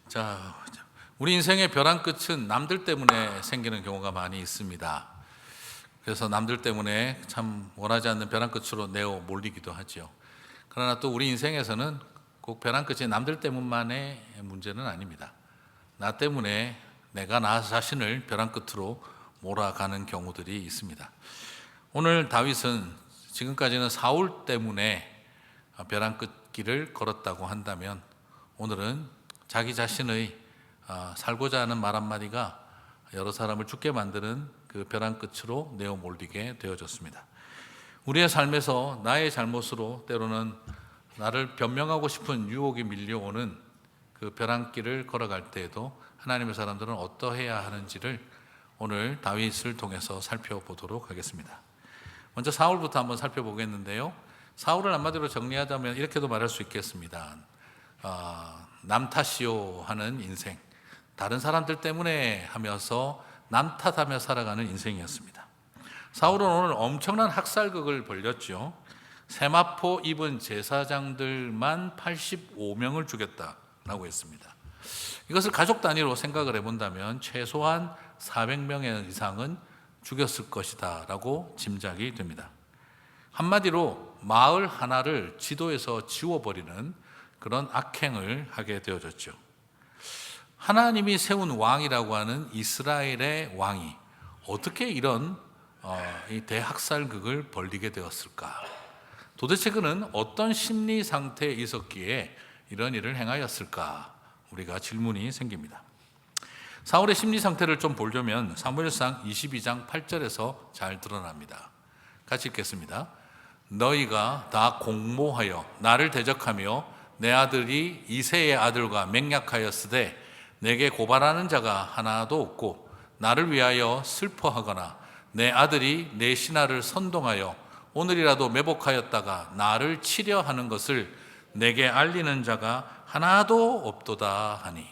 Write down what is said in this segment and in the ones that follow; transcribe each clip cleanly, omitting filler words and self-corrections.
자, 우리 인생의 벼랑 끝은 남들 때문에 생기는 경우가 많이 있습니다. 그래서 남들 때문에 참 원하지 않는 벼랑 끝으로 내어 몰리기도 하죠. 그러나 또 우리 인생에서는 꼭 벼랑 끝이 남들 때문만의 문제는 아닙니다. 나 때문에 내가 나 자신을 벼랑 끝으로 몰아가는 경우들이 있습니다. 오늘 다윗은 지금까지는 사울 때문에 벼랑 끝길을 걸었다고 한다면 오늘은 자기 자신의 살고자 하는 말 한마디가 여러 사람을 죽게 만드는 그 벼랑 끝으로 내어 몰리게 되어졌습니다. 우리의 삶에서 나의 잘못으로 때로는 나를 변명하고 싶은 유혹이 밀려오는 그 벼랑길을 걸어갈 때에도 하나님의 사람들은 어떠해야 하는지를 오늘 다윗을 통해서 살펴보도록 하겠습니다. 먼저 사울부터 한번 살펴보겠는데요. 사울을 한마디로 정리하자면 이렇게도 말할 수 있겠습니다. 남 탓이요 하는 인생, 다른 사람들 때문에 하면서 남 탓하며 살아가는 인생이었습니다. 사울은 오늘 엄청난 학살극을 벌였죠. 세마포 입은 제사장들만 85명을 죽였다라고 했습니다. 이것을 가족 단위로 생각을 해본다면 최소한 400명 이상은 죽였을 것이다 라고 짐작이 됩니다. 한마디로 마을 하나를 지도에서 지워버리는 그런 악행을 하게 되어졌죠. 하나님이 세운 왕이라고 하는 이스라엘의 왕이 어떻게 이런 이 대학살극을 벌이게 되었을까? 도대체 그는 어떤 심리 상태에 있었기에 이런 일을 행하였을까? 우리가 질문이 생깁니다. 사울의 심리 상태를 좀 보려면 사무엘상 22장 8절에서 잘 드러납니다. 같이 읽겠습니다. 너희가 다 공모하여 나를 대적하며 내 아들이 이새의 아들과 맹약하였으되 내게 고발하는 자가 하나도 없고 나를 위하여 슬퍼하거나 내 아들이 내 신하를 선동하여 오늘이라도 매복하였다가 나를 치려 하는 것을 내게 알리는 자가 하나도 없도다 하니.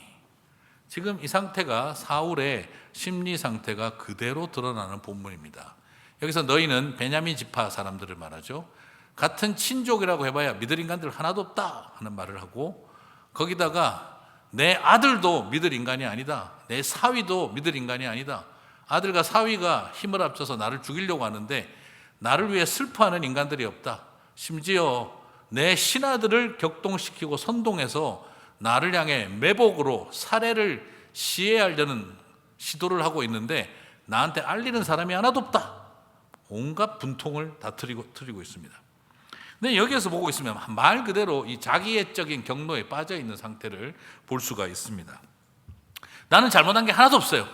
지금 이 상태가 사울의 심리 상태가 그대로 드러나는 본문입니다. 여기서 너희는 베냐민 지파 사람들을 말하죠. 같은 친족이라고 해봐야 믿을 인간들 하나도 없다 하는 말을 하고, 거기다가 내 아들도 믿을 인간이 아니다, 내 사위도 믿을 인간이 아니다, 아들과 사위가 힘을 합쳐서 나를 죽이려고 하는데 나를 위해 슬퍼하는 인간들이 없다, 심지어 내 신하들을 격동시키고 선동해서 나를 향해 매복으로 살해를 시해하려는 시도를 하고 있는데 나한테 알리는 사람이 하나도 없다. 온갖 분통을 다 틀리고 있습니다. 근데 여기에서 보고 있으면 말 그대로 이 자기애적인 경로에 빠져 있는 상태를 볼 수가 있습니다. 나는 잘못한 게 하나도 없어요.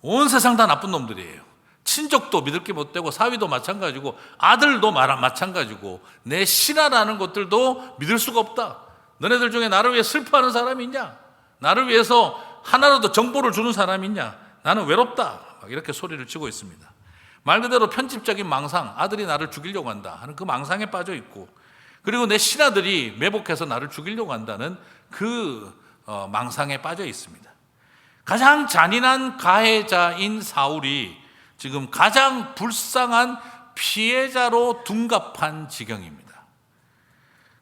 온 세상 다 나쁜 놈들이에요. 친족도 믿을 게 못 되고 사위도 마찬가지고 아들도 마찬가지고 내 신하라는 것들도 믿을 수가 없다. 너네들 중에 나를 위해 슬퍼하는 사람이 있냐? 나를 위해서 하나라도 정보를 주는 사람이 있냐? 나는 외롭다. 막 이렇게 소리를 치고 있습니다. 말 그대로 편집적인 망상, 아들이 나를 죽이려고 한다 하는 그 망상에 빠져 있고, 그리고 내 신하들이 매복해서 나를 죽이려고 한다는 그 망상에 빠져 있습니다. 가장 잔인한 가해자인 사울이 지금 가장 불쌍한 피해자로 둔갑한 지경입니다.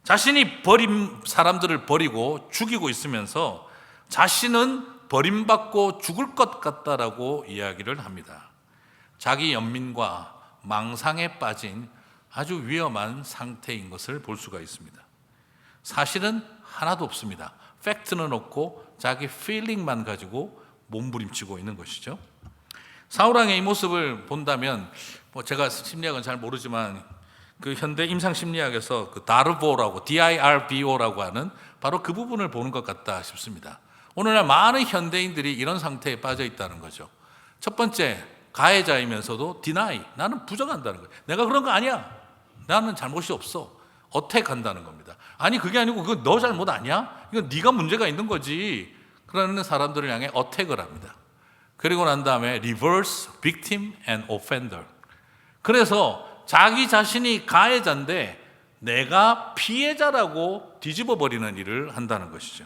자신이 버린 사람들을 버리고 죽이고 있으면서 자신은 버림받고 죽을 것 같다라고 이야기를 합니다. 자기 연민과 망상에 빠진 아주 위험한 상태인 것을 볼 수가 있습니다. 사실은 하나도 없습니다. 팩트는 없고 자기 필링만 가지고 몸부림치고 있는 것이죠. 사울왕의 이 모습을 본다면 제가 심리학은 잘 모르지만 그 현대 임상 심리학에서 그 다르보라고 DIRBO라고 하는 바로 그 부분을 보는 것 같다 싶습니다. 오늘날 많은 현대인들이 이런 상태에 빠져 있다는 거죠. 첫 번째, 가해자이면서도 디나이, 나는 부정한다는 거예요. 내가 그런 거 아니야. 나는 잘못이 없어. 어택한다는 겁니다. 아니 그게 아니고 그거 너 잘못 아니야? 이건 네가 문제가 있는 거지. 그러는 사람들을 향해 어택을 합니다. 그리고 난 다음에 reverse victim and offender. 그래서 자기 자신이 가해자인데 내가 피해자라고 뒤집어 버리는 일을 한다는 것이죠.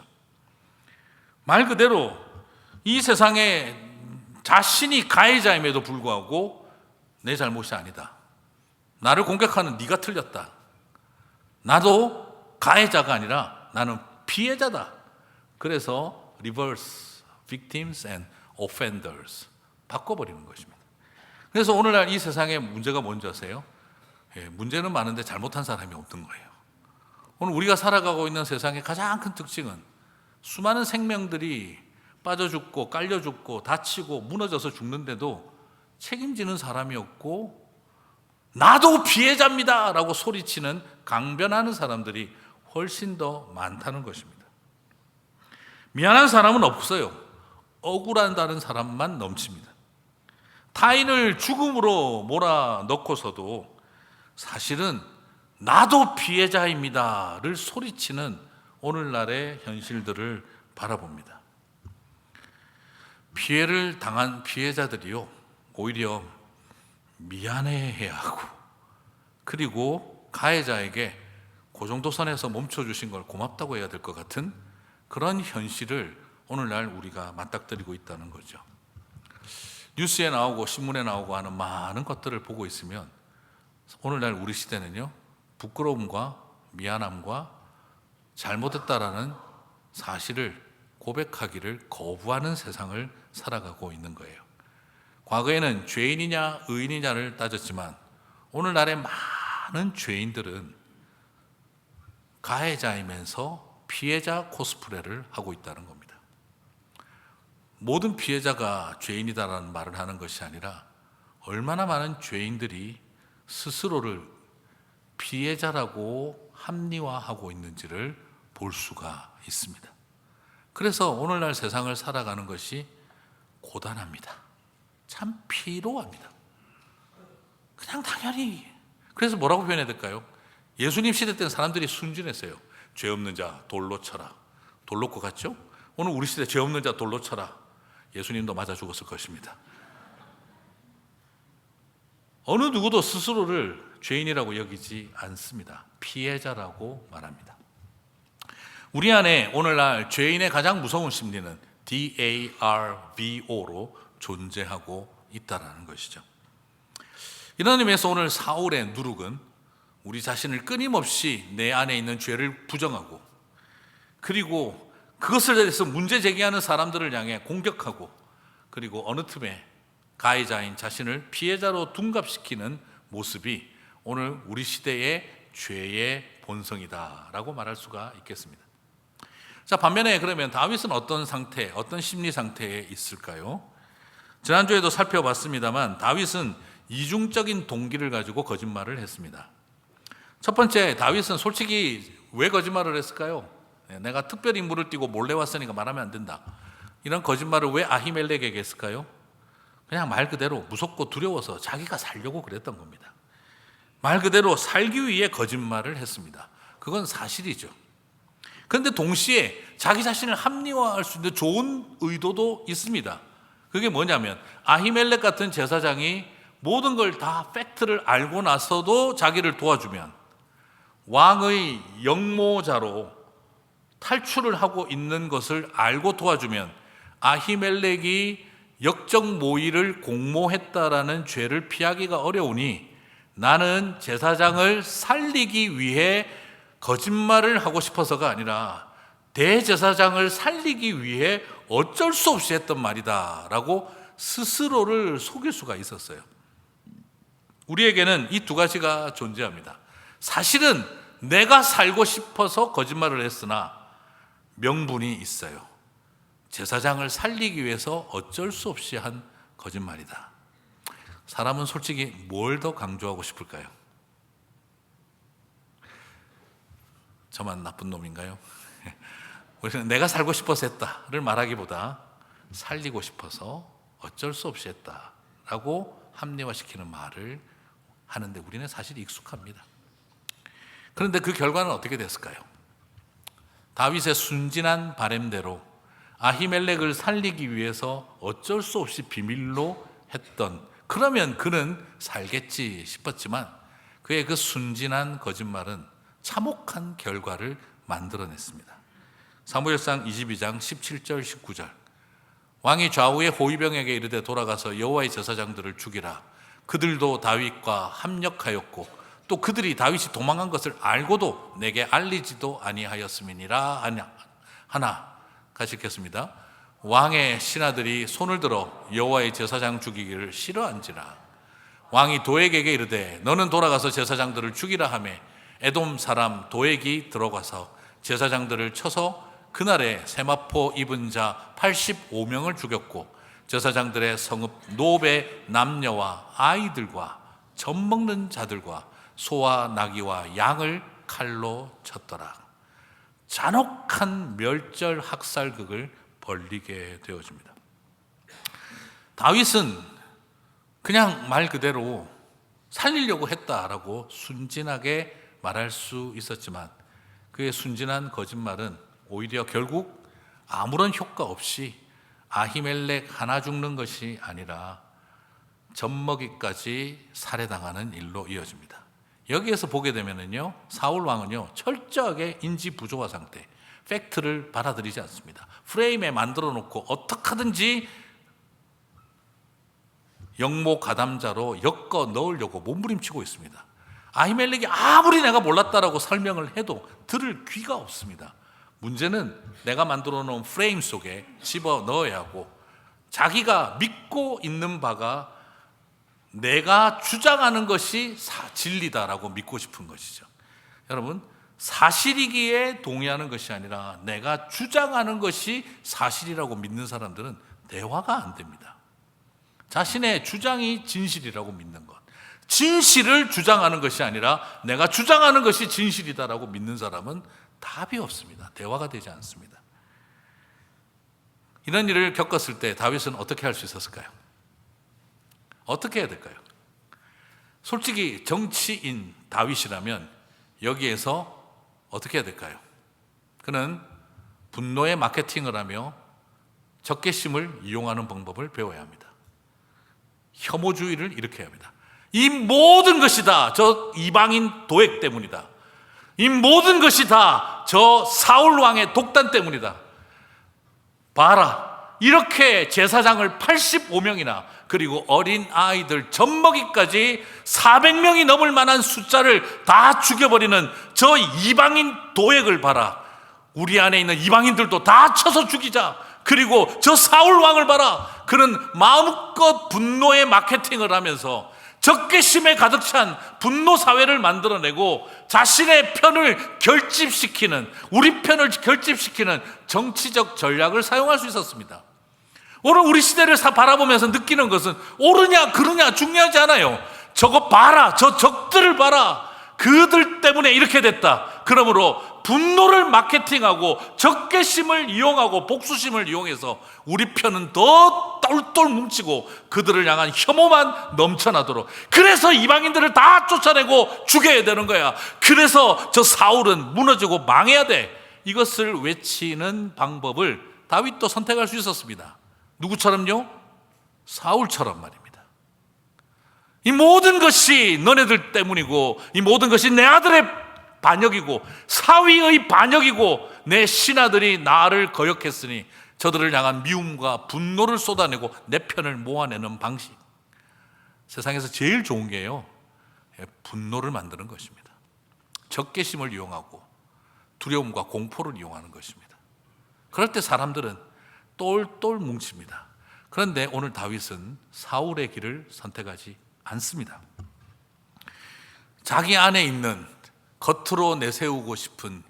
말 그대로 이 세상에 자신이 가해자임에도 불구하고 내 잘못이 아니다. 나를 공격하는 네가 틀렸다. 나도 가해자가 아니라 나는 피해자다. 그래서 reverse victims and offenders. 바꿔버리는 것입니다. 그래서 오늘날 이 세상의 문제가 뭔지 아세요? 문제는 많은데 잘못한 사람이 없는 거예요. 오늘 우리가 살아가고 있는 세상의 가장 큰 특징은 수많은 생명들이 빠져 죽고 깔려 죽고 다치고 무너져서 죽는데도 책임지는 사람이 없고 나도 피해자입니다 라고 소리치는 강변하는 사람들이 훨씬 더 많다는 것입니다. 미안한 사람은 없어요. 억울하다는 사람만 넘칩니다. 타인을 죽음으로 몰아넣고서도 사실은 나도 피해자입니다를 소리치는 오늘날의 현실들을 바라봅니다. 피해를 당한 피해자들이요, 오히려 미안해해야 하고, 그리고 가해자에게 그 정도 선에서 멈춰주신 걸 고맙다고 해야 될 것 같은 그런 현실을 오늘날 우리가 맞닥뜨리고 있다는 거죠. 뉴스에 나오고 신문에 나오고 하는 많은 것들을 보고 있으면 오늘날 우리 시대는요, 부끄러움과 미안함과 잘못했다라는 사실을 고백하기를 거부하는 세상을 살아가고 있는 거예요. 과거에는 죄인이냐 의인이냐를 따졌지만 오늘날의 많은 죄인들은 가해자이면서 피해자 코스프레를 하고 있다는 겁니다. 모든 피해자가 죄인이다라는 말을 하는 것이 아니라 얼마나 많은 죄인들이 스스로를 피해자라고 합리화하고 있는지를 볼 수가 있습니다. 그래서 오늘날 세상을 살아가는 것이 고단합니다. 참 피로합니다. 그냥 당연히. 그래서 뭐라고 표현해야 될까요? 예수님 시대 때는 사람들이 순진했어요. 죄 없는 자 돌로 쳐라. 돌로 것 같죠? 오늘 우리 시대 죄 없는 자 돌로 쳐라. 예수님도 맞아 죽었을 것입니다. 어느 누구도 스스로를 죄인이라고 여기지 않습니다. 피해자라고 말합니다. 우리 안에 오늘날 죄인의 가장 무서운 심리는 DARVO로 존재하고 있다는 것이죠. 이런 의미에서 오늘 사울의 누룩은 우리 자신을 끊임없이 내 안에 있는 죄를 부정하고, 그리고 그것을 대해서 문제 제기하는 사람들을 향해 공격하고, 그리고 어느 틈에 가해자인 자신을 피해자로 둔갑시키는 모습이 오늘 우리 시대의 죄의 본성이다라고 말할 수가 있겠습니다. 자, 반면에 그러면 다윗은 어떤 상태, 어떤 심리 상태에 있을까요? 지난주에도 살펴봤습니다만 다윗은 이중적인 동기를 가지고 거짓말을 했습니다. 첫 번째, 다윗은 솔직히 왜 거짓말을 했을까요? 내가 특별히 물을 띄고 몰래 왔으니까 말하면 안 된다. 이런 거짓말을 왜 아히멜렉에게 했을까요? 그냥 말 그대로 무섭고 두려워서 자기가 살려고 그랬던 겁니다. 말 그대로 살기 위해 거짓말을 했습니다. 그건 사실이죠. 그런데 동시에 자기 자신을 합리화할 수 있는 좋은 의도도 있습니다. 그게 뭐냐면 아히멜렉 같은 제사장이 모든 걸 다 팩트를 알고 나서도 자기를 도와주면, 왕의 영모자로 탈출을 하고 있는 것을 알고 도와주면 아히멜렉이 역적 모의를 공모했다라는 죄를 피하기가 어려우니 나는 제사장을 살리기 위해 거짓말을 하고 싶어서가 아니라 대제사장을 살리기 위해 어쩔 수 없이 했던 말이다 라고 스스로를 속일 수가 있었어요. 우리에게는 이 두 가지가 존재합니다. 사실은 내가 살고 싶어서 거짓말을 했으나 명분이 있어요. 제사장을 살리기 위해서 어쩔 수 없이 한 거짓말이다. 사람은 솔직히 뭘 더 강조하고 싶을까요? 저만 나쁜 놈인가요? 우리는 내가 살고 싶어서 했다를 말하기보다 살리고 싶어서 어쩔 수 없이 했다라고 합리화시키는 말을 하는데 우리는 사실 익숙합니다. 그런데 그 결과는 어떻게 됐을까요? 다윗의 순진한 바램대로 아히멜렉을 살리기 위해서 어쩔 수 없이 비밀로 했던, 그러면 그는 살겠지 싶었지만 그의 그 순진한 거짓말은 참혹한 결과를 만들어냈습니다. 사무엘상 22장 17절 19절 왕이 좌우의 호위병에게 이르되 돌아가서 여호와의 제사장들을 죽이라. 그들도 다윗과 합력하였고 또 그들이 다윗이 도망한 것을 알고도 내게 알리지도 아니하였음이니라 하나 같이 읽겠습니다. 왕의 신하들이 손을 들어 여호와의 제사장 죽이기를 싫어한지라. 왕이 도액에게 이르되 너는 돌아가서 제사장들을 죽이라 하매 에돔 사람 도액이 들어가서 제사장들을 쳐서 그날에 세마포 입은 자 85명을 죽였고 제사장들의 성읍 노베 남녀와 아이들과 젖 먹는 자들과 소와 나귀와 양을 칼로 쳤더라. 잔혹한 멸절 학살극을 벌리게 되어집니다. 다윗은 그냥 말 그대로 살리려고 했다라고 순진하게 말할 수 있었지만 그의 순진한 거짓말은 오히려 결국 아무런 효과 없이 아히멜렉 하나 죽는 것이 아니라 젖먹이까지 살해당하는 일로 이어집니다. 여기에서 보게 되면은요, 사울 왕은요 철저하게 인지 부조화 상태, 팩트를 받아들이지 않습니다. 프레임에 만들어 놓고 어떻게 하든지 영모 가담자로 엮어 넣으려고 몸부림치고 있습니다. 아히멜렉이 아무리 내가 몰랐다라고 설명을 해도 들을 귀가 없습니다. 문제는 내가 만들어 놓은 프레임 속에 집어 넣어야 하고 자기가 믿고 있는 바가 내가 주장하는 것이 진리다라고 믿고 싶은 것이죠. 여러분, 사실이기에 동의하는 것이 아니라 내가 주장하는 것이 사실이라고 믿는 사람들은 대화가 안 됩니다. 자신의 주장이 진실이라고 믿는 것, 진실을 주장하는 것이 아니라 내가 주장하는 것이 진실이다라고 믿는 사람은 답이 없습니다. 대화가 되지 않습니다. 이런 일을 겪었을 때 다윗은 어떻게 할 수 있었을까요? 어떻게 해야 될까요? 솔직히 정치인 다윗이라면 여기에서 어떻게 해야 될까요? 그는 분노의 마케팅을 하며 적개심을 이용하는 방법을 배워야 합니다. 혐오주의를 일으켜야 합니다. 이 모든 것이 다 저 이방인 도액 때문이다. 이 모든 것이 다 저 사울 왕의 독단 때문이다. 봐라, 이렇게 제사장을 85명이나 그리고 어린 아이들 젖먹이까지 400명이 넘을 만한 숫자를 다 죽여버리는 저 이방인 도액을 봐라. 우리 안에 있는 이방인들도 다 쳐서 죽이자. 그리고 저 사울 왕을 봐라. 그는 마음껏 분노의 마케팅을 하면서 적개심에 가득 찬 분노 사회를 만들어내고 자신의 편을 결집시키는, 우리 편을 결집시키는 정치적 전략을 사용할 수 있었습니다. 오늘 우리 시대를 바라보면서 느끼는 것은 옳으냐 그르냐 중요하지 않아요. 저거 봐라, 저 적들을 봐라, 그들 때문에 이렇게 됐다. 그러므로 분노를 마케팅하고 적개심을 이용하고 복수심을 이용해서 우리 편은 더 똘똘 뭉치고 그들을 향한 혐오만 넘쳐나도록, 그래서 이방인들을 다 쫓아내고 죽여야 되는 거야. 그래서 저 사울은 무너지고 망해야 돼. 이것을 외치는 방법을 다윗도 선택할 수 있었습니다. 누구처럼요? 사울처럼 말입니다. 이 모든 것이 너네들 때문이고 이 모든 것이 내 아들의 반역이고 사위의 반역이고 내 신하들이 나를 거역했으니 저들을 향한 미움과 분노를 쏟아내고 내 편을 모아내는 방식. 세상에서 제일 좋은 게요, 분노를 만드는 것입니다. 적개심을 이용하고 두려움과 공포를 이용하는 것입니다. 그럴 때 사람들은 똘똘 뭉칩니다. 그런데 오늘 다윗은 사울의 길을 선택하지 않습니다. 자기 안에 있는 겉으로 내세우고 싶은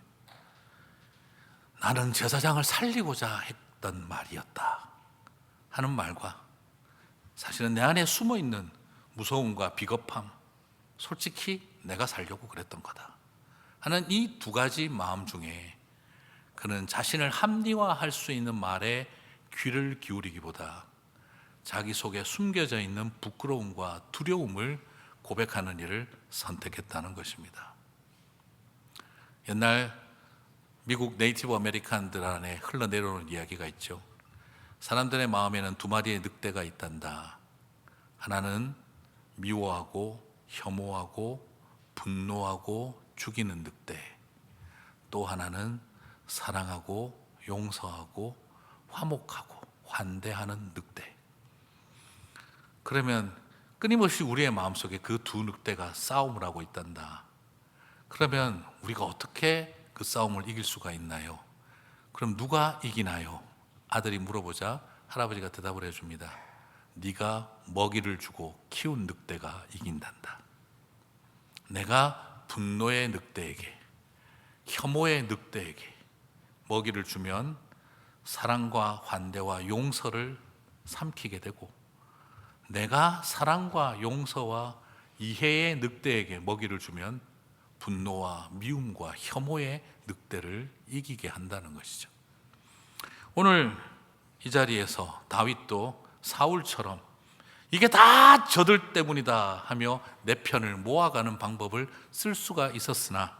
나는 제사장을 살리고자 했던 말이었다 하는 말과 사실은 내 안에 숨어있는 무서움과 비겁함, 솔직히 내가 살려고 그랬던 거다 하는 이 두 가지 마음 중에 그는 자신을 합리화할 수 있는 말에 귀를 기울이기보다 자기 속에 숨겨져 있는 부끄러움과 두려움을 고백하는 일을 선택했다는 것입니다. 옛날 미국 네이티브 아메리칸들 안에 흘러내려오는 이야기가 있죠. 사람들의 마음에는 두 마리의 늑대가 있단다. 하나는 미워하고 혐오하고 분노하고 죽이는 늑대, 또 하나는 사랑하고 용서하고 화목하고 환대하는 늑대. 그러면 끊임없이 우리의 마음속에 그 두 늑대가 싸움을 하고 있단다. 그러면 우리가 어떻게 그 싸움을 이길 수가 있나요? 그럼 누가 이기나요? 아들이 물어보자 할아버지가 대답을 해줍니다. 네가 먹이를 주고 키운 늑대가 이긴단다. 내가 분노의 늑대에게, 혐오의 늑대에게 먹이를 주면 사랑과 환대와 용서를 삼키게 되고, 내가 사랑과 용서와 이해의 늑대에게 먹이를 주면 분노와 미움과 혐오의 늑대를 이기게 한다는 것이죠. 오늘 이 자리에서 다윗도 사울처럼 이게 다 저들 때문이다 하며 내 편을 모아가는 방법을 쓸 수가 있었으나,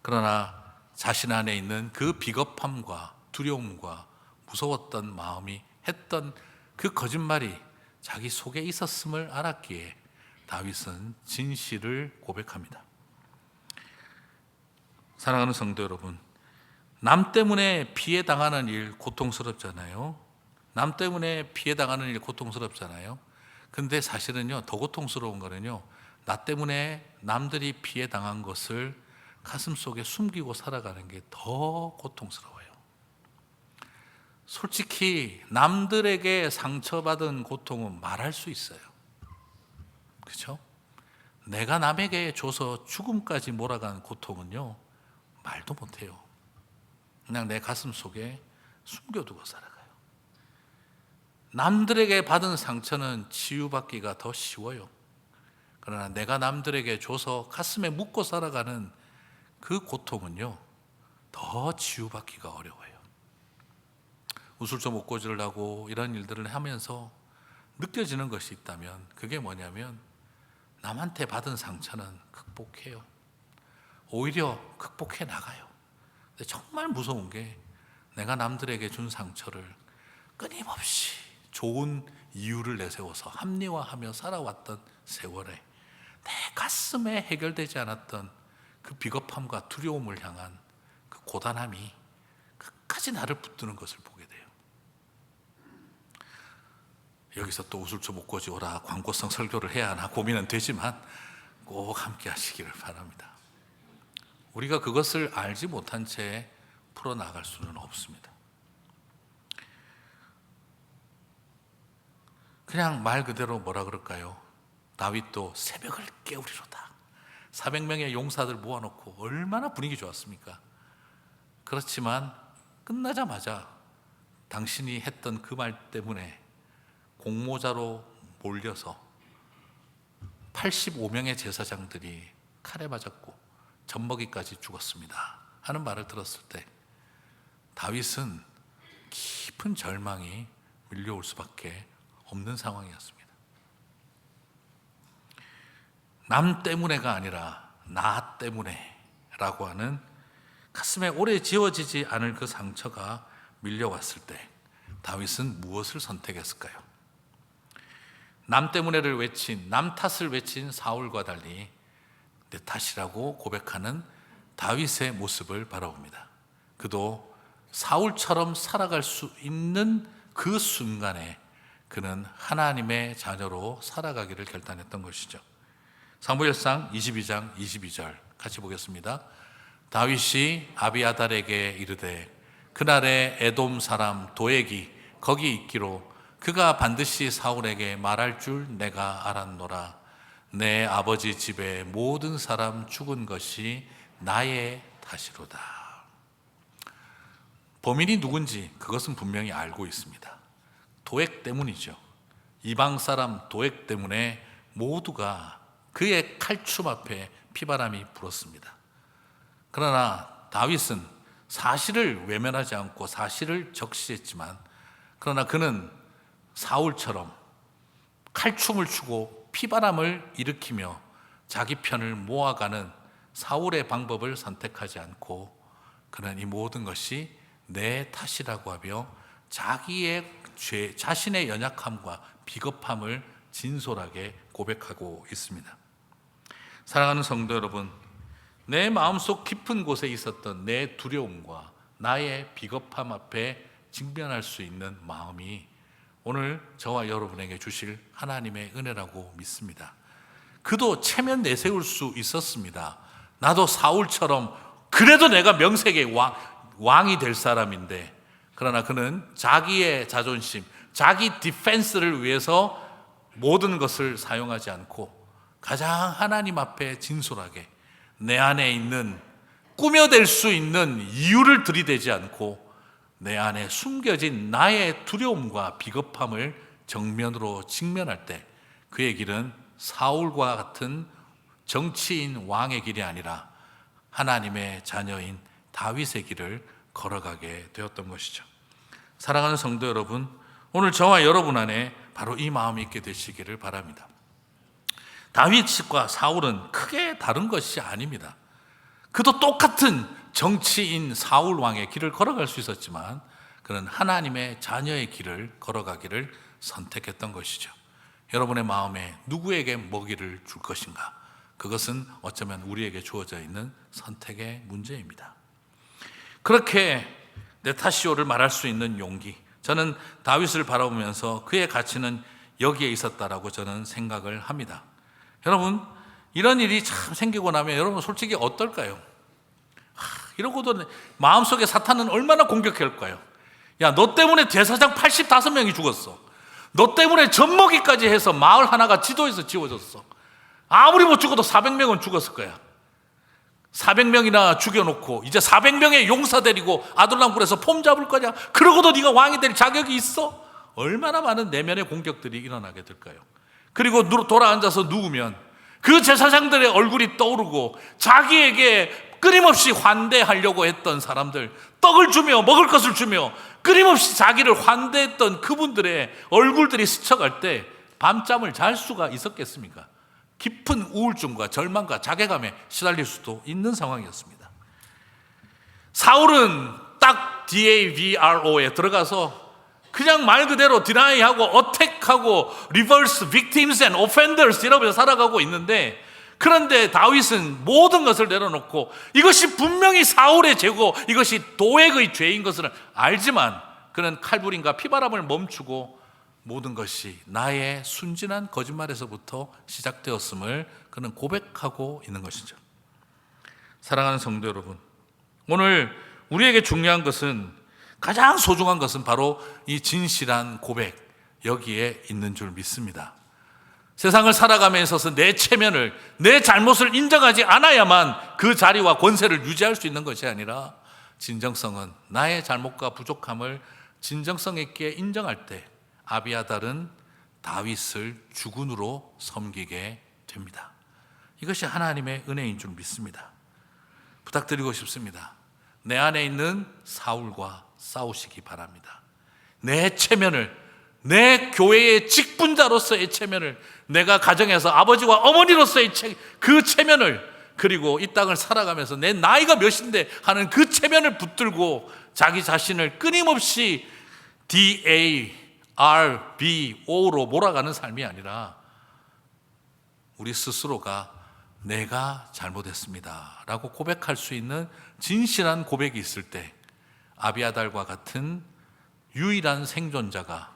그러나 자신 안에 있는 그 비겁함과 두려움과 무서웠던 마음이 했던 그 거짓말이 자기 속에 있었음을 알았기에 다윗은 진실을 고백합니다. 사랑하는 성도 여러분, 남 때문에 피해 당하는 일 고통스럽잖아요. 남 때문에 피해 당하는 일 고통스럽잖아요. 근데 사실은요, 더 고통스러운 거는요, 나 때문에 남들이 피해 당한 것을 가슴속에 숨기고 살아가는 게 더 고통스러워요. 솔직히 남들에게 상처받은 고통은 말할 수 있어요. 그렇죠? 내가 남에게 줘서 죽음까지 몰아간 고통은요, 말도 못해요. 그냥 내 가슴 속에 숨겨두고 살아가요. 남들에게 받은 상처는 치유받기가 더 쉬워요. 그러나 내가 남들에게 줘서 가슴에 묻고 살아가는 그 고통은요, 더 치유받기가 어려워요. 우술조 목고지를 하고 이런 일들을 하면서 느껴지는 것이 있다면 그게 뭐냐면, 남한테 받은 상처는 극복해요. 오히려 극복해 나가요. 근데 정말 무서운 게, 내가 남들에게 준 상처를 끊임없이 좋은 이유를 내세워서 합리화하며 살아왔던 세월에 내 가슴에 해결되지 않았던 그 비겁함과 두려움을 향한 그 고단함이 끝까지 나를 붙드는 것을 보게 돼요. 여기서 또 우술조 목고지 오라 광고성 설교를 해야 하나 고민은 되지만 꼭 함께 하시기를 바랍니다. 우리가 그것을 알지 못한 채 풀어나갈 수는 없습니다. 그냥 말 그대로 뭐라 그럴까요? 다윗도 새벽을 깨우리로다. 400명의 용사들 모아놓고 얼마나 분위기 좋았습니까? 그렇지만 끝나자마자 당신이 했던 그 말 때문에 공모자로 몰려서 85명의 제사장들이 칼에 맞았고 젖먹이까지 죽었습니다 하는 말을 들었을 때 다윗은 깊은 절망이 밀려올 수밖에 없는 상황이었습니다. 남 때문에가 아니라 나 때문에 라고 하는 가슴에 오래 지워지지 않을 그 상처가 밀려왔을 때 다윗은 무엇을 선택했을까요? 남 때문에를 외친, 남 탓을 외친 사울과 달리 내 탓이라고 고백하는 다윗의 모습을 바라봅니다. 그도 사울처럼 살아갈 수 있는 그 순간에 그는 하나님의 자녀로 살아가기를 결단했던 것이죠. 사무엘상 22장 22절 같이 보겠습니다. 다윗이 아비아달에게 이르되 그날에 에돔 사람 도액이 거기 있기로 그가 반드시 사울에게 말할 줄 내가 알았노라. 내 아버지 집에 모든 사람 죽은 것이 나의 탓이로다. 범인이 누군지 그것은 분명히 알고 있습니다. 도액 때문이죠. 이방 사람 도액 때문에 모두가 그의 칼춤 앞에 피바람이 불었습니다. 그러나 다윗은 사실을 외면하지 않고 사실을 적시했지만, 그러나 그는 사울처럼 칼춤을 추고 피바람을 일으키며 자기 편을 모아가는 사울의 방법을 선택하지 않고 그는 이 모든 것이 내 탓이라고 하며 자기의 죄, 자신의 연약함과 비겁함을 진솔하게 고백하고 있습니다. 사랑하는 성도 여러분, 내 마음속 깊은 곳에 있었던 내 두려움과 나의 비겁함 앞에 직면할 수 있는 마음이 오늘 저와 여러분에게 주실 하나님의 은혜라고 믿습니다. 그도 체면 내세울 수 있었습니다. 나도 사울처럼 그래도 내가 명색의 왕이 될 사람인데 그러나 그는 자기의 자존심, 자기 디펜스를 위해서 모든 것을 사용하지 않고 가장 하나님 앞에 진솔하게 내 안에 있는 꾸며낼 수 있는 이유를 들이대지 않고 내 안에 숨겨진 나의 두려움과 비겁함을 정면으로 직면할 때 그의 길은 사울과 같은 정치인 왕의 길이 아니라 하나님의 자녀인 다윗의 길을 걸어가게 되었던 것이죠. 사랑하는 성도 여러분, 오늘 저와 여러분 안에 바로 이 마음이 있게 되시기를 바랍니다. 다윗과 사울은 크게 다른 것이 아닙니다. 그도 똑같은 정치인 사울 왕의 길을 걸어갈 수 있었지만 그는 하나님의 자녀의 길을 걸어가기를 선택했던 것이죠. 여러분의 마음에 누구에게 먹이를 줄 것인가? 그것은 어쩌면 우리에게 주어져 있는 선택의 문제입니다. 그렇게 내 탓이오를 말할 수 있는 용기, 저는 다윗을 바라보면서 그의 가치는 여기에 있었다라고 저는 생각을 합니다. 여러분, 이런 일이 참 생기고 나면 여러분 솔직히 어떨까요? 이러고도 마음속에 사탄은 얼마나 공격할까요? 야, 너 때문에 대사장 85명이 죽었어. 너 때문에 젖먹이까지 해서 마을 하나가 지도에서 지워졌어. 아무리 못 죽어도 400명은 죽었을 거야. 400명이나 죽여놓고 이제 400명의 용사 데리고 아둘람굴에서 폼 잡을 거냐? 그러고도 네가 왕이 될 자격이 있어? 얼마나 많은 내면의 공격들이 일어나게 될까요? 그리고 돌아앉아서 누우면 그 제사장들의 얼굴이 떠오르고 자기에게 끊임없이 환대하려고 했던 사람들, 떡을 주며 먹을 것을 주며 끊임없이 자기를 환대했던 그분들의 얼굴들이 스쳐갈 때 밤잠을 잘 수가 있었겠습니까? 깊은 우울증과 절망과 자괴감에 시달릴 수도 있는 상황이었습니다. 사울은 딱 DAVRO에 들어가서 그냥 말 그대로 디나이하고 어택하고 리버스 빅팀스 앤 오펜더스 이러면서 살아가고 있는데, 그런데 다윗은 모든 것을 내려놓고 이것이 분명히 사울의 죄고 이것이 도액의 죄인 것을 알지만 그는 칼부림과 피바람을 멈추고 모든 것이 나의 순진한 거짓말에서부터 시작되었음을 그는 고백하고 있는 것이죠. 사랑하는 성도 여러분, 오늘 우리에게 중요한 것은, 가장 소중한 것은 바로 이 진실한 고백, 여기에 있는 줄 믿습니다. 세상을 살아감에 있어서 내 체면을, 내 잘못을 인정하지 않아야만 그 자리와 권세를 유지할 수 있는 것이 아니라, 진정성은 나의 잘못과 부족함을 진정성 있게 인정할 때 아비아달은 다윗을 주군으로 섬기게 됩니다. 이것이 하나님의 은혜인 줄 믿습니다. 부탁드리고 싶습니다. 내 안에 있는 사울과 싸우시기 바랍니다. 내 체면을, 내 교회의 직분자로서의 체면을, 내가 가정에서 아버지와 어머니로서의 그 체면을, 그리고 이 땅을 살아가면서 내 나이가 몇인데 하는 그 체면을 붙들고 자기 자신을 끊임없이 DARBO로 몰아가는 삶이 아니라 우리 스스로가 내가 잘못했습니다 라고 고백할 수 있는 진실한 고백이 있을 때 아비아달과 같은 유일한 생존자가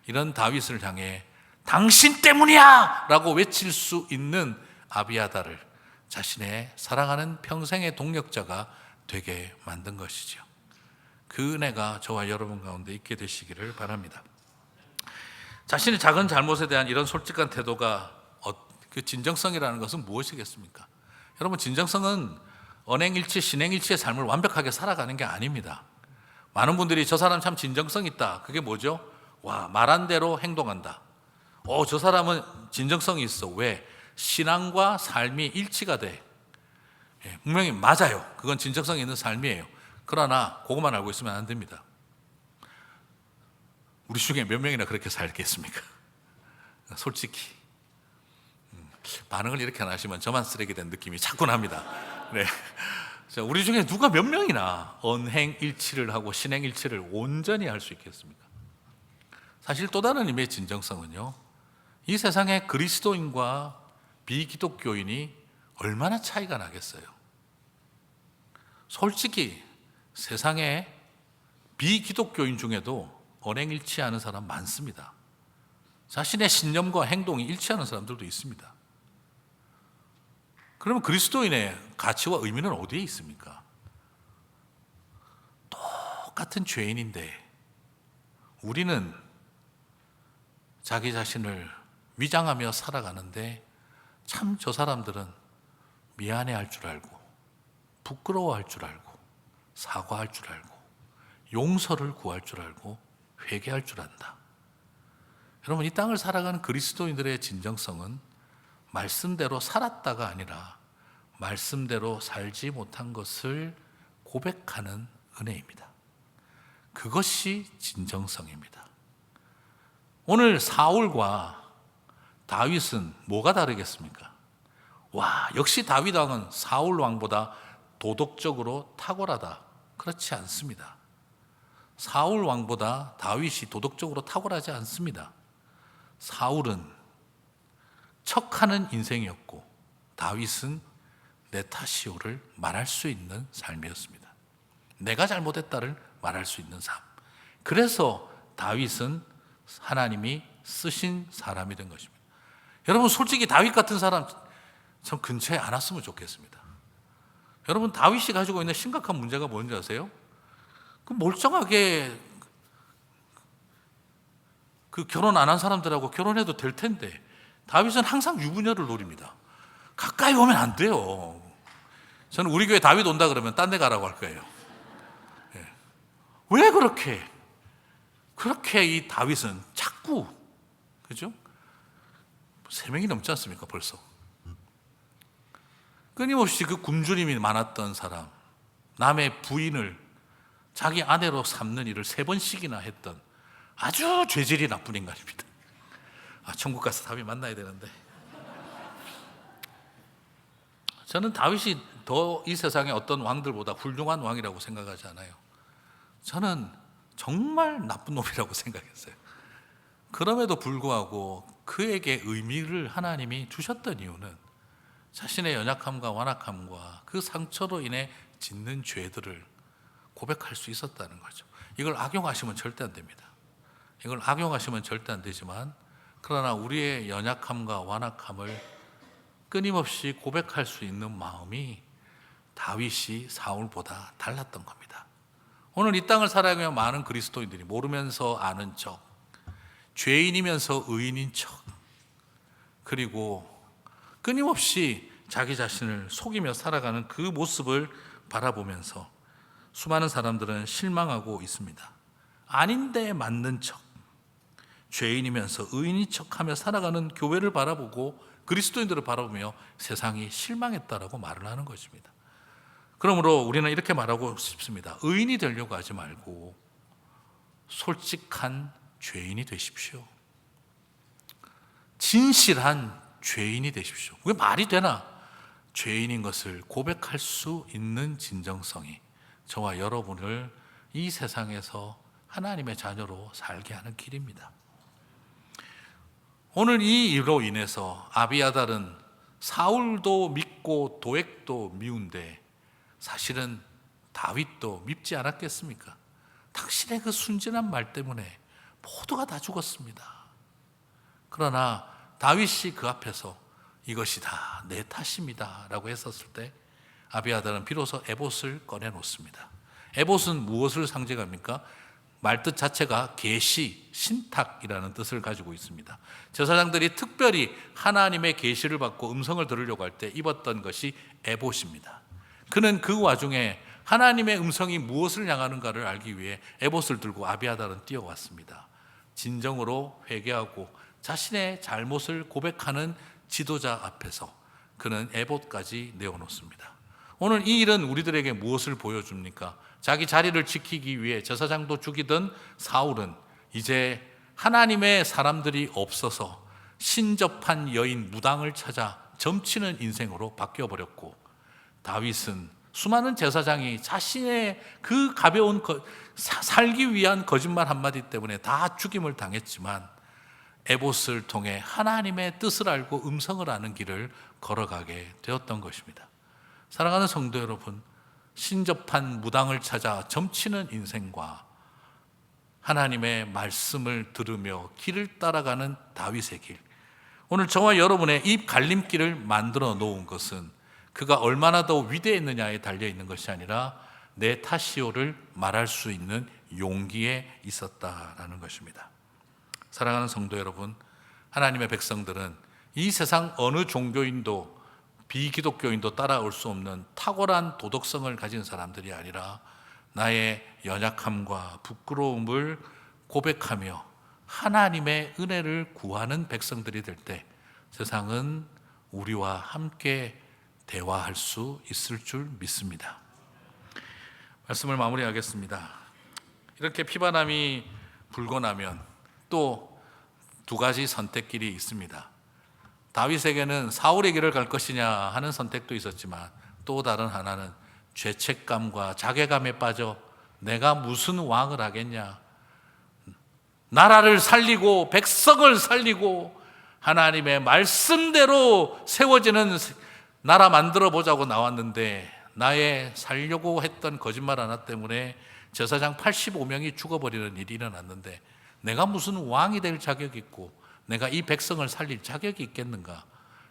이런 다윗을 향해 당신 때문이야 라고 외칠 수 있는 아비아달을 자신의 사랑하는 평생의 동력자가 되게 만든 것이죠. 그 은혜가 저와 여러분 가운데 있게 되시기를 바랍니다. 자신의 작은 잘못에 대한 이런 솔직한 태도가 그 진정성이라는 것은 무엇이겠습니까? 여러분, 진정성은 언행일치, 신행일치의 삶을 완벽하게 살아가는 게 아닙니다. 많은 분들이 저 사람 참 진정성 있다. 그게 뭐죠? 와, 말한 대로 행동한다. 저 사람은 진정성이 있어. 왜? 신앙과 삶이 일치가 돼. 분명히 맞아요. 그건 진정성이 있는 삶이에요. 그러나 그것만 알고 있으면 안 됩니다. 우리 중에 몇 명이나 그렇게 살겠습니까? 솔직히 반응을 이렇게 안 하시면 저만 쓰레기 된 느낌이 자꾸 납니다. 네. 우리 중에 누가 몇 명이나 언행일치를 하고 신행일치를 온전히 할 수 있겠습니까? 사실 또 다른 의미의 진정성은요, 이 세상의 그리스도인과 비기독교인이 얼마나 차이가 나겠어요. 솔직히 세상에 비기독교인 중에도 언행일치하는 사람 많습니다. 자신의 신념과 행동이 일치하는 사람들도 있습니다. 그러면 그리스도인의 가치와 의미는 어디에 있습니까? 똑같은 죄인인데 우리는 자기 자신을 위장하며 살아가는데 참 저 사람들은 미안해할 줄 알고, 부끄러워할 줄 알고, 사과할 줄 알고, 용서를 구할 줄 알고, 회개할 줄 안다. 여러분, 이 땅을 살아가는 그리스도인들의 진정성은 말씀대로 살았다가 아니라 말씀대로 살지 못한 것을 고백하는 은혜입니다. 그것이 진정성입니다. 오늘 사울과 다윗은 뭐가 다르겠습니까? 역시 다윗 왕은 사울 왕보다 도덕적으로 탁월하다. 그렇지 않습니다. 사울 왕보다 다윗이 도덕적으로 탁월하지 않습니다. 사울은 척하는 인생이었고 다윗은 내 탓이오를 말할 수 있는 삶이었습니다. 내가 잘못했다를 말할 수 있는 삶. 그래서 다윗은 하나님이 쓰신 사람이 된 것입니다. 여러분, 솔직히 다윗 같은 사람 전 근처에 안 왔으면 좋겠습니다. 여러분, 다윗이 가지고 있는 심각한 문제가 뭔지 아세요? 그 멀쩡하게 그 결혼 안 한 사람들하고 결혼해도 될 텐데 다윗은 항상 유부녀를 노립니다. 가까이 오면 안 돼요. 저는 우리 교회 다윗 온다 그러면 딴 데 가라고 할 거예요. 왜 그렇게 이 다윗은 자꾸, 그죠? 3명이 넘지 않습니까 벌써? 끊임없이 그 굶주림이 많았던 사람, 남의 부인을 자기 아내로 삼는 일을 3번씩이나 했던 아주 죄질이 나쁜 인간입니다. 천국 가서 다윗 만나야 되는데. 저는 다윗이 더 이 세상의 어떤 왕들보다 훌륭한 왕이라고 생각하지 않아요. 저는 정말 나쁜 놈이라고 생각했어요. 그럼에도 불구하고 그에게 의미를 하나님이 주셨던 이유는 자신의 연약함과 완악함과 그 상처로 인해 짓는 죄들을 고백할 수 있었다는 거죠. 이걸 악용하시면 절대 안 됩니다. 이걸 악용하시면 절대 안 되지만, 그러나 우리의 연약함과 완악함을 끊임없이 고백할 수 있는 마음이 다윗이 사울보다 달랐던 겁니다. 오늘 이 땅을 살아가며 많은 그리스도인들이 모르면서 아는 척, 죄인이면서 의인인 척, 그리고 끊임없이 자기 자신을 속이며 살아가는 그 모습을 바라보면서 수많은 사람들은 실망하고 있습니다. 아닌데 맞는 척, 죄인이면서 의인인 척하며 살아가는 교회를 바라보고 그리스도인들을 바라보며 세상이 실망했다라고 말을 하는 것입니다. 그러므로 우리는 이렇게 말하고 싶습니다. 의인이 되려고 하지 말고 솔직한 죄인이 되십시오. 진실한 죄인이 되십시오. 왜 말이 되나? 죄인인 것을 고백할 수 있는 진정성이 저와 여러분을 이 세상에서 하나님의 자녀로 살게 하는 길입니다. 오늘 이 일로 인해서 아비아달은 사울도 믿고 도액도 미운데 사실은 다윗도 밉지 않았겠습니까? 당신의 그 순진한 말 때문에 모두가 다 죽었습니다. 그러나 다윗이 그 앞에서 이것이 다 내 탓입니다 라고 했었을 때 아비아달은 비로소 에봇을 꺼내놓습니다. 에봇은 무엇을 상징합니까? 말뜻 자체가 계시, 신탁이라는 뜻을 가지고 있습니다. 제사장들이 특별히 하나님의 계시를 받고 음성을 들으려고 할 때 입었던 것이 에봇입니다. 그는 그 와중에 하나님의 음성이 무엇을 향하는가를 알기 위해 에봇을 들고 아비아달은 뛰어왔습니다. 진정으로 회개하고 자신의 잘못을 고백하는 지도자 앞에서 그는 에봇까지 내어놓습니다. 오늘 이 일은 우리들에게 무엇을 보여줍니까? 자기 자리를 지키기 위해 제사장도 죽이던 사울은 이제 하나님의 사람들이 없어서 신접한 여인 무당을 찾아 점치는 인생으로 바뀌어버렸고, 다윗은 수많은 제사장이 자신의 그 가벼운 살기 위한 거짓말 한마디 때문에 다 죽임을 당했지만 에봇을 통해 하나님의 뜻을 알고 음성을 아는 길을 걸어가게 되었던 것입니다. 사랑하는 성도 여러분, 신접한 무당을 찾아 점치는 인생과 하나님의 말씀을 들으며 길을 따라가는 다윗의 길, 오늘 저와 여러분의 이 갈림길을 만들어 놓은 것은 그가 얼마나 더 위대했느냐에 달려있는 것이 아니라 내 탓이오를 말할 수 있는 용기에 있었다라는 것입니다. 사랑하는 성도 여러분, 하나님의 백성들은 이 세상 어느 종교인도 비기독교인도 따라올 수 없는 탁월한 도덕성을 가진 사람들이 아니라 나의 연약함과 부끄러움을 고백하며 하나님의 은혜를 구하는 백성들이 될 때 세상은 우리와 함께 대화할 수 있을 줄 믿습니다. 말씀을 마무리하겠습니다. 이렇게 피바람이 불고 나면 또 두 가지 선택길이 있습니다. 다윗에게는 사울의 길을 갈 것이냐 하는 선택도 있었지만 또 다른 하나는 죄책감과 자괴감에 빠져 내가 무슨 왕을 하겠냐, 나라를 살리고 백성을 살리고 하나님의 말씀대로 세워지는 나라 만들어 보자고 나왔는데 나의 살려고 했던 거짓말 하나 때문에 제사장 85명이 죽어버리는 일이 일어났는데 내가 무슨 왕이 될 자격이 있고 내가 이 백성을 살릴 자격이 있겠는가.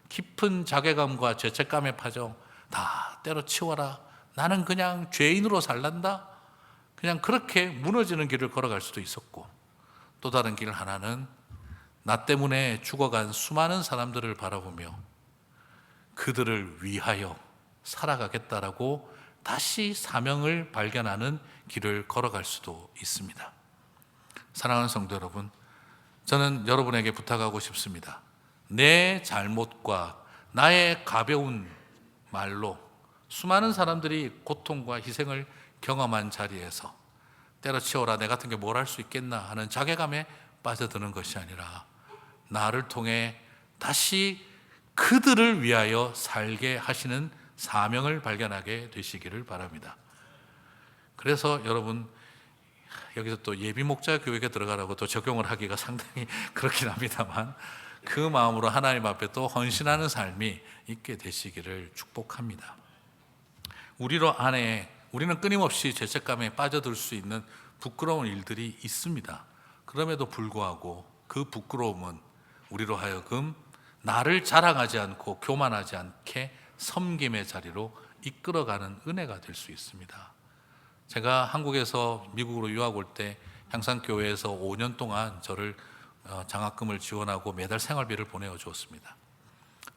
깊은 자괴감과 죄책감에 빠져 다 때려치워라, 나는 그냥 죄인으로 살란다, 그냥 그렇게 무너지는 길을 걸어갈 수도 있었고, 또 다른 길 하나는 나 때문에 죽어간 수많은 사람들을 바라보며 그들을 위하여 살아가겠다라고 다시 사명을 발견하는 길을 걸어갈 수도 있습니다. 사랑하는 성도 여러분, 저는 여러분에게 부탁하고 싶습니다. 내 잘못과 나의 가벼운 말로 수많은 사람들이 고통과 희생을 경험한 자리에서 때려치워라, 내 같은 게 뭘 할 수 있겠나 하는 자괴감에 빠져드는 것이 아니라 나를 통해 다시 그들을 위하여 살게 하시는 사명을 발견하게 되시기를 바랍니다. 그래서 여러분, 여기서 또 예비 목자 교육에 들어가라고 또 적용을 하기가 상당히 그렇긴 합니다만 그 마음으로 하나님 앞에 또 헌신하는 삶이 있게 되시기를 축복합니다. 우리는 끊임없이 죄책감에 빠져들 수 있는 부끄러운 일들이 있습니다. 그럼에도 불구하고 그 부끄러움은 우리로 하여금 나를 자랑하지 않고 교만하지 않게 섬김의 자리로 이끌어가는 은혜가 될 수 있습니다. 제가 한국에서 미국으로 유학 올 때 향산교회에서 5년 동안 저를 장학금을 지원하고 매달 생활비를 보내어 주었습니다.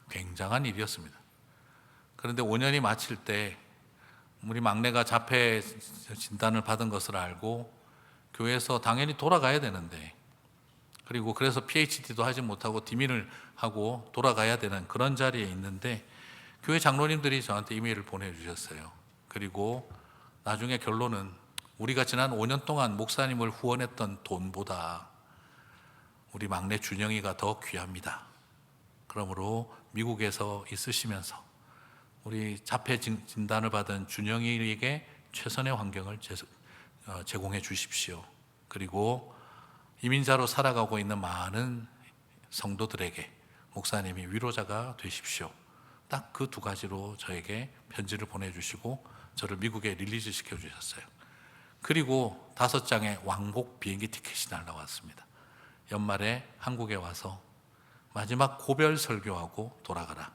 굉장한 일이었습니다. 그런데 5년이 마칠 때 우리 막내가 자폐 진단을 받은 것을 알고 교회에서 당연히 돌아가야 되는데, 그리고 그래서 PhD도 하지 못하고 디민을 하고 돌아가야 되는 그런 자리에 있는데 교회 장로님들이 저한테 이메일을 보내주셨어요. 그리고 나중에 결론은 우리가 지난 5년 동안 목사님을 후원했던 돈보다 우리 막내 준영이가 더 귀합니다. 그러므로 미국에서 있으시면서 우리 자폐 진단을 받은 준영이에게 최선의 환경을 제공해 주십시오. 그리고 이민자로 살아가고 있는 많은 성도들에게 목사님이 위로자가 되십시오. 딱 그 두 가지로 저에게 편지를 보내주시고 저를 미국에 릴리즈 시켜주셨어요. 그리고 5장의 왕복 비행기 티켓이 날라왔습니다. 연말에 한국에 와서 마지막 고별 설교하고 돌아가라.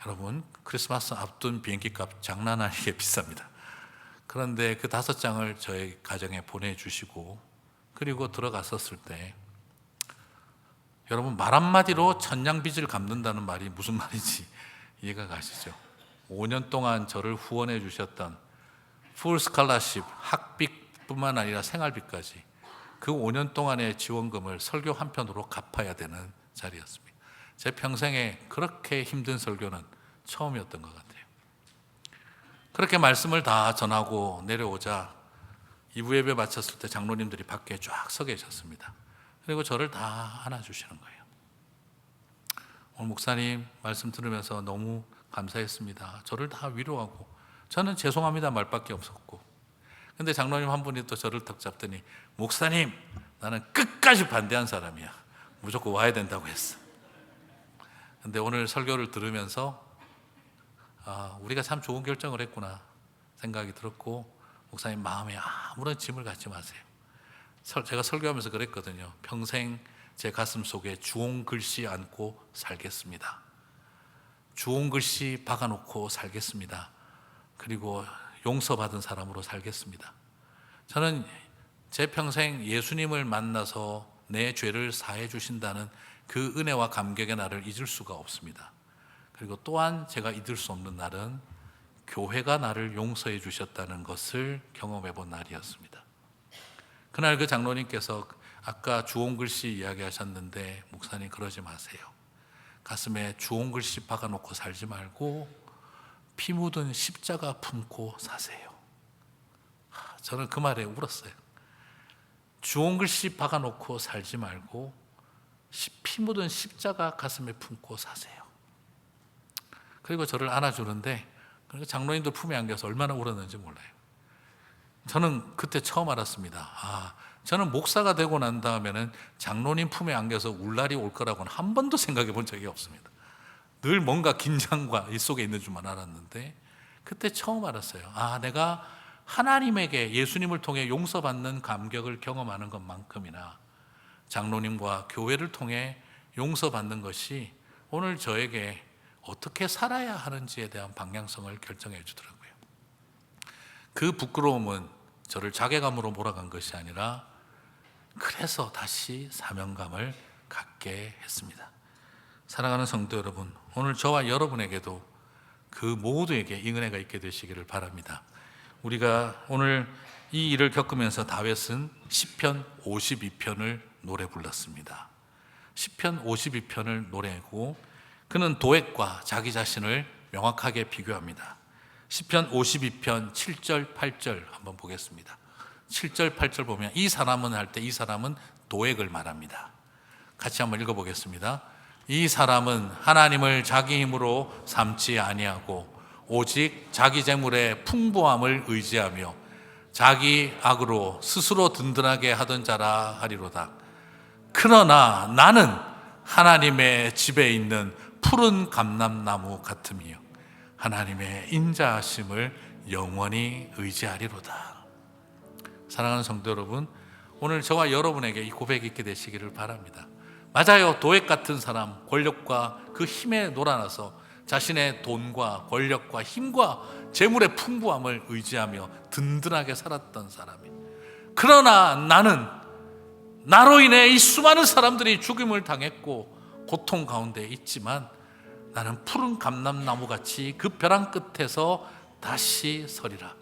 여러분, 크리스마스 앞둔 비행기 값 장난 아니게 비쌉니다. 그런데 그 5장을 저희 가정에 보내주시고 그리고 들어갔었을 때 여러분, 말 한마디로 천냥빚을 갚는다는 말이 무슨 말인지 이해가 가시죠? 5년 동안 저를 후원해 주셨던 풀 스칼라십, 학비뿐만 아니라 생활비까지 그 5년 동안의 지원금을 설교 한 편으로 갚아야 되는 자리였습니다. 제 평생에 그렇게 힘든 설교는 처음이었던 것 같아요. 그렇게 말씀을 다 전하고 내려오자 2부 예배 마쳤을 때 장로님들이 밖에 쫙 서 계셨습니다. 그리고 저를 다 안아주시는 거예요. 오늘 목사님 말씀 들으면서 너무 감사했습니다. 저를 다 위로하고, 저는 죄송합니다 말밖에 없었고, 근데 장로님 한 분이 또 저를 탁 잡더니 목사님, 나는 끝까지 반대한 사람이야. 무조건 와야 된다고 했어. 근데 오늘 설교를 들으면서 우리가 참 좋은 결정을 했구나 생각이 들었고, 목사님 마음에 아무런 짐을 갖지 마세요. 제가 설교하면서 그랬거든요. 평생 제 가슴 속에 주홍 글씨 안고 살겠습니다. 주홍 글씨 박아놓고 살겠습니다. 그리고 용서받은 사람으로 살겠습니다. 저는 제 평생 예수님을 만나서 내 죄를 사해 주신다는 그 은혜와 감격의 날을 잊을 수가 없습니다. 그리고 또한 제가 잊을 수 없는 날은 교회가 나를 용서해 주셨다는 것을 경험해 본 날이었습니다. 그날 그 장로님께서 아까 주홍글씨 이야기하셨는데, 목사님 그러지 마세요. 가슴에 주홍글씨 박아놓고 살지 말고 피 묻은 십자가 품고 사세요. 저는 그 말에 울었어요. 주홍글씨 박아놓고 살지 말고 피 묻은 십자가 가슴에 품고 사세요. 그리고 저를 안아주는데, 그리고 장로님들 품에 안겨서 얼마나 울었는지 몰라요. 저는 그때 처음 알았습니다. 저는 목사가 되고 난 다음에는 장로님 품에 안겨서 울 날이 올 거라고는 한 번도 생각해 본 적이 없습니다. 늘 뭔가 긴장과 이 속에 있는 줄만 알았는데, 그때 처음 알았어요. 내가 하나님에게 예수님을 통해 용서받는 감격을 경험하는 것만큼이나 장로님과 교회를 통해 용서받는 것이 오늘 저에게 어떻게 살아야 하는지에 대한 방향성을 결정해 주더라고요. 그 부끄러움은 저를 자괴감으로 몰아간 것이 아니라, 그래서 다시 사명감을 갖게 했습니다. 사랑하는 성도 여러분, 오늘 저와 여러분에게도 그 모두에게 이 은혜가 있게 되시기를 바랍니다. 우리가 오늘 이 일을 겪으면서 다윗은 시편 52편을 노래 불렀습니다. 시편 52편을 노래하고 그는 도액과 자기 자신을 명확하게 비교합니다. 시편 52편 7절 8절 한번 보겠습니다. 7절 8절 보면 이 사람은 할 때 이 사람은 도액을 말합니다. 같이 한번 읽어보겠습니다. 이 사람은 하나님을 자기 힘으로 삼지 아니하고 오직 자기 재물의 풍부함을 의지하며 자기 악으로 스스로 든든하게 하던 자라 하리로다. 그러나 나는 하나님의 집에 있는 푸른 감람나무 같으며 하나님의 인자하심을 영원히 의지하리로다. 사랑하는 성도 여러분, 오늘 저와 여러분에게 이 고백이 있게 되시기를 바랍니다. 맞아요. 도액 같은 사람, 권력과 그 힘에 놀아나서 자신의 돈과 권력과 힘과 재물의 풍부함을 의지하며 든든하게 살았던 사람이, 그러나 나는 나로 인해 이 수많은 사람들이 죽임을 당했고 고통 가운데 있지만 나는 푸른 감람나무같이 그 벼랑 끝에서 다시 서리라.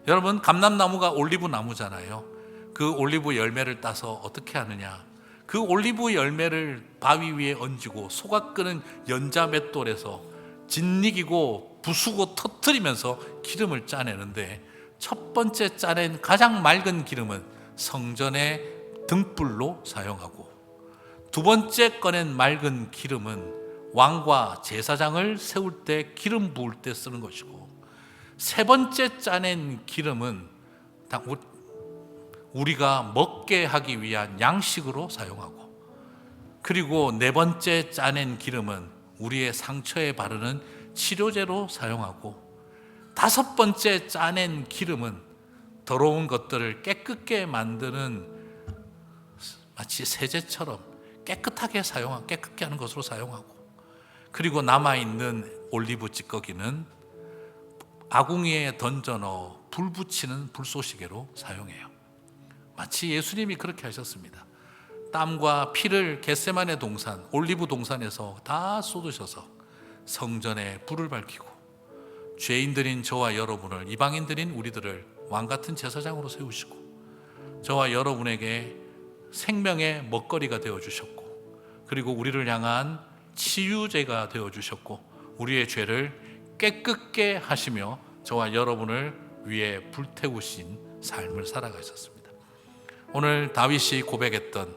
여러분, 감람나무가 올리브 나무잖아요. 그 올리브 열매를 따서 어떻게 하느냐, 그 올리브 열매를 바위 위에 얹고 소가 끄는 연자 맷돌에서 짓이기고 부수고 터뜨리면서 기름을 짜내는데, 첫 번째 짜낸 가장 맑은 기름은 성전의 등불로 사용하고, 두 번째 꺼낸 맑은 기름은 왕과 제사장을 세울 때 기름 부을 때 쓰는 것이고, 세 번째 짜낸 기름은 우리가 먹게 하기 위한 양식으로 사용하고, 그리고 네 번째 짜낸 기름은 우리의 상처에 바르는 치료제로 사용하고, 다섯 번째 짜낸 기름은 더러운 것들을 깨끗게 만드는 마치 세제처럼 깨끗하게 하는 것으로 사용하고, 그리고 남아있는 올리브 찌꺼기는 아궁이에 던져 넣어 불 붙이는 불쏘시개로 사용해요. 마치 예수님이 그렇게 하셨습니다. 땀과 피를 겟세마네 동산, 올리브 동산에서 다 쏟으셔서 성전에 불을 밝히고 죄인들인 저와 여러분을, 이방인들인 우리들을 왕같은 제사장으로 세우시고 저와 여러분에게 생명의 먹거리가 되어주셨고, 그리고 우리를 향한 치유제가 되어주셨고, 우리의 죄를 깨끗게 하시며 저와 여러분을 위해 불태우신 삶을 살아가셨습니다. 오늘 다윗이 고백했던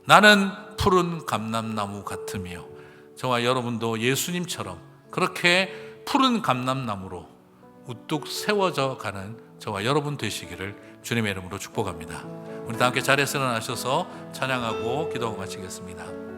나는 푸른 감람나무 같으며, 저와 여러분도 예수님처럼 그렇게 푸른 감람나무로 우뚝 세워져 가는 저와 여러분 되시기를 주님의 이름으로 축복합니다. 우리 다 함께 자리에서 일어나셔서 찬양하고 기도하고 마치겠습니다.